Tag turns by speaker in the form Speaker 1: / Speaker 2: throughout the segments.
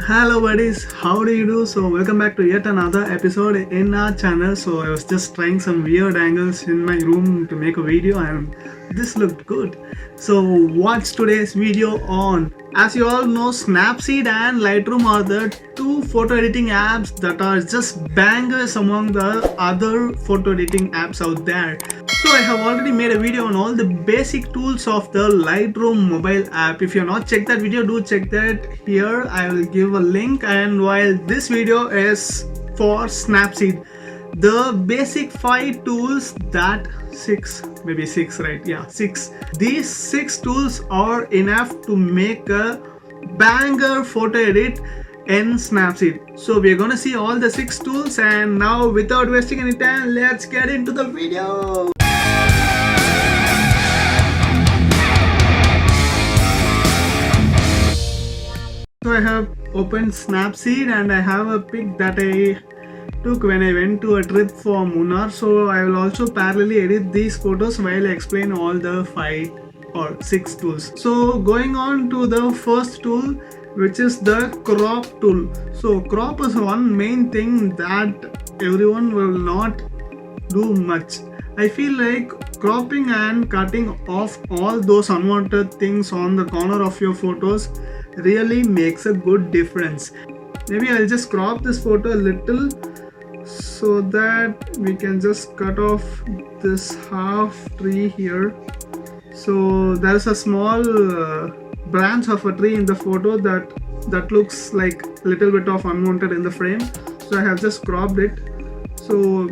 Speaker 1: Hello buddies, how do you do? So welcome back to yet another episode in our channel. So I was just trying some weird angles in my room to make a video and this looked good. So what's today's video on? As you all know, Snapseed and Lightroom are the two photo editing apps that are just bangers among the other photo editing apps out there. So I have already made a video on all the basic tools of the Lightroom mobile app. If you have not checked that video, do check that here. I will give a link. And while this video is for Snapseed, the basic 5 tools that 6, maybe 6, right? Yeah, 6. These 6 tools are enough to make a banger photo edit in Snapseed. So we're gonna see all the 6 tools, and now without wasting any time, let's get into the video. So I have opened Snapseed and I have a pic that I took when I went to a trip for Munnar. So I will also parallelly edit these photos while I explain all the 5 or 6 tools. So going on to the first tool, which is the crop tool. So crop is one main thing that everyone will not do much. I feel like cropping and cutting off all those unwanted things on the corner of your photos really makes a good difference. Maybe I'll just crop this photo a little so that we can just cut off this half tree here. So there's a small branch of a tree in the photo that looks like a little bit of unwanted in the frame. So I have just cropped it. So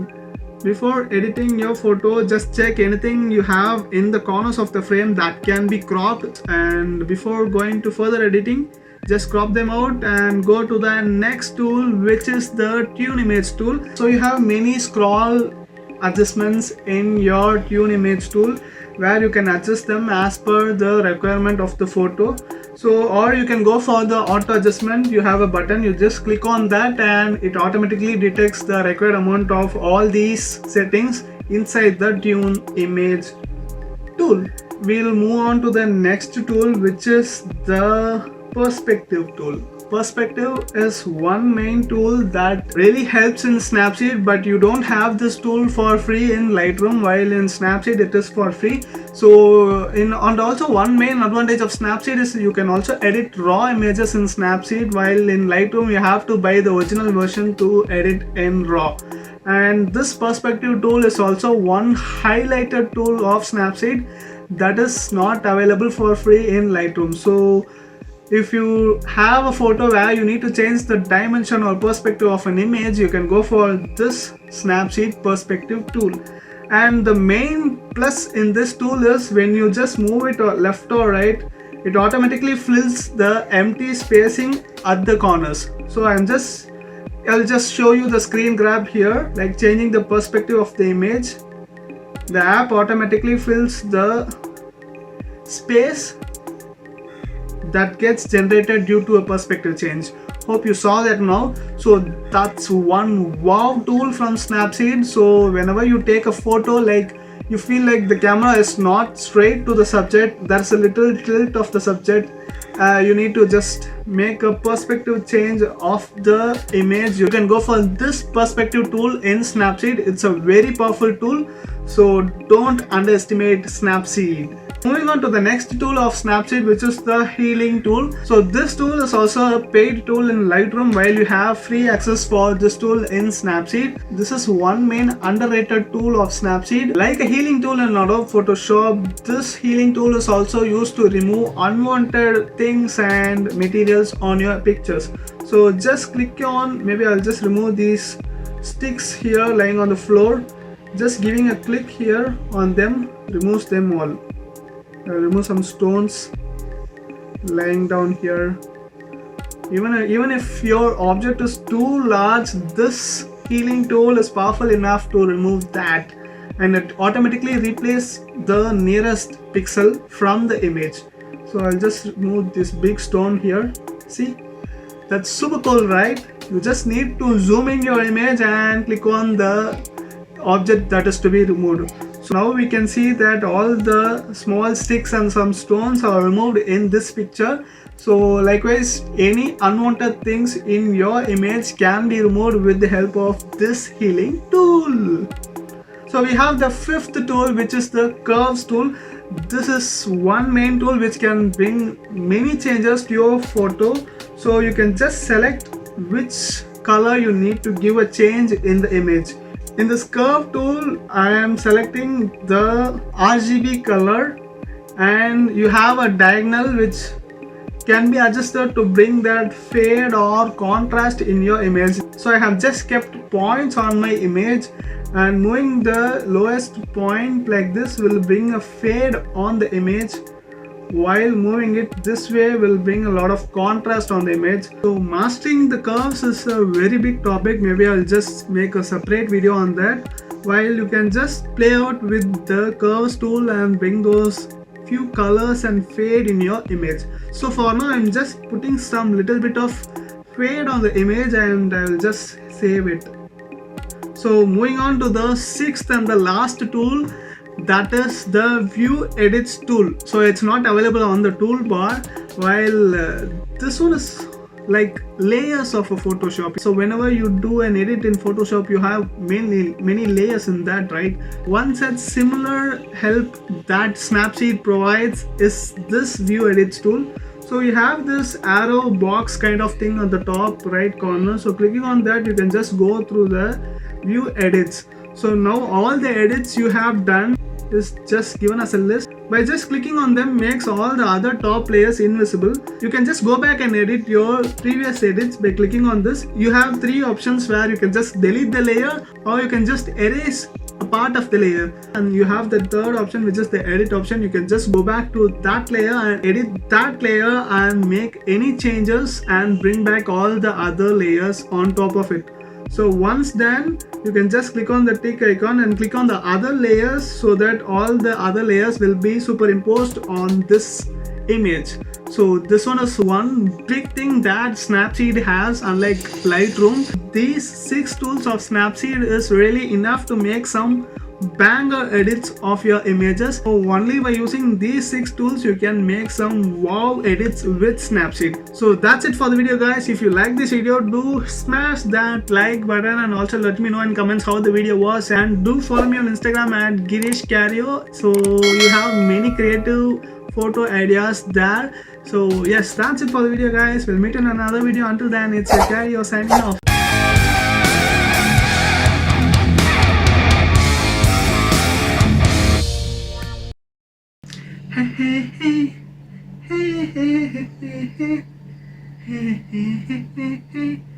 Speaker 1: before editing your photo, just check anything you have in the corners of the frame that can be cropped, and before going to further editing, just crop them out and go to the next tool, which is the tune image tool. So you have many scroll adjustments in your tune image tool where you can adjust them as per the requirement of the photo. So, or you can go for the auto adjustment. You have a button, you just click on that and it automatically detects the required amount of all these settings inside the tune image tool. We'll move on to the next tool, which is the perspective tool. Perspective is one main tool that really helps in Snapseed, but you don't have this tool for free in Lightroom, while in Snapseed it is for free. So and also one main advantage of Snapseed is you can also edit raw images in Snapseed, while in Lightroom you have to buy the original version to edit in raw. And this perspective tool is also one highlighted tool of Snapseed that is not available for free in Lightroom. So if you have a photo where you need to change the dimension or perspective of an image, you can go for this Snapseed perspective tool. And the main plus in this tool is when you just move it left or right, it automatically fills the empty spacing at the corners. So I'll just show you the screen grab here, like changing the perspective of the image. The app automatically fills the space that gets generated due to a perspective change. Hope you saw that now. So that's one wow tool from Snapseed. So whenever you take a photo, like you feel like the camera is not straight to the subject, there's a little tilt of the subject, you need to just make a perspective change of the image. You can go for this perspective tool in Snapseed. It's a very powerful tool, so don't underestimate Snapseed. Moving on to the next tool of Snapseed, which is the healing tool. So this tool is also a paid tool in Lightroom, while you have free access for this tool in Snapseed. This is one main underrated tool of Snapseed. Like a healing tool in Adobe Photoshop, this healing tool is also used to remove unwanted things and materials on your pictures. So just click on, maybe I'll just remove these sticks here lying on the floor. Just giving a click here on them removes them all. Remove some stones lying down here. Even if your object is too large, this healing tool is powerful enough to remove that, and it automatically replaces the nearest pixel from the image. So I'll just remove this big stone here. See, that's super cool, right? You just need to zoom in your image and click on the object that is to be removed. So now we can see that all the small sticks and some stones are removed in this picture. So likewise, any unwanted things in your image can be removed with the help of this healing tool. So we have the fifth tool, which is the curves tool. This is one main tool which can bring many changes to your photo. So you can just select which color you need to give a change in the image. In this curve tool, I am selecting the RGB color, and you have a diagonal which can be adjusted to bring that fade or contrast in your image. So I have just kept points on my image, and moving the lowest point like this will bring a fade on the image, while moving it this way will bring a lot of contrast on the image. So mastering the curves is a very big topic. Maybe I'll just make a separate video on that, while you can just play out with the curves tool and bring those few colors and fade in your image. So for now I'm just putting some little bit of fade on the image, and I will just save it. So moving on to the sixth and the last tool, that is the view edits tool. So it's not available on the toolbar, while this one is like layers of a Photoshop. So whenever you do an edit in Photoshop, you have many layers in that, right? One such similar help that Snapseed provides is this view edits tool. So you have this arrow box kind of thing on the top right corner. So clicking on that, you can just go through the view edits. So now all the edits you have done is just given as a list. By just clicking on them makes all the other top layers invisible. You can just go back and edit your previous edits by clicking on this. You have three options where you can just delete the layer, or you can just erase a part of the layer, and you have the third option, which is the edit option. You can just go back to that layer and edit that layer and make any changes and bring back all the other layers on top of it. So once done, you can just click on the tick icon and click on the other layers, so that all the other layers will be superimposed on this image. So this one is one big thing that Snapseed has, unlike Lightroom. These 6 tools of Snapseed is really enough to make some banger edits of your images. So only by using these 6 tools you can make some wow edits with Snapseed. So that's it for the video, guys. If you like this video, do smash that like button, and also let me know in comments how the video was, and do follow me on Instagram at Girish Carrio. So you have many creative photo ideas there. So yes, that's it for the video, guys. We'll meet in another video. Until then, it's your Carrio signing off. Hey, hey, hey, hey, hey, hey, hey, hey, hey, hey.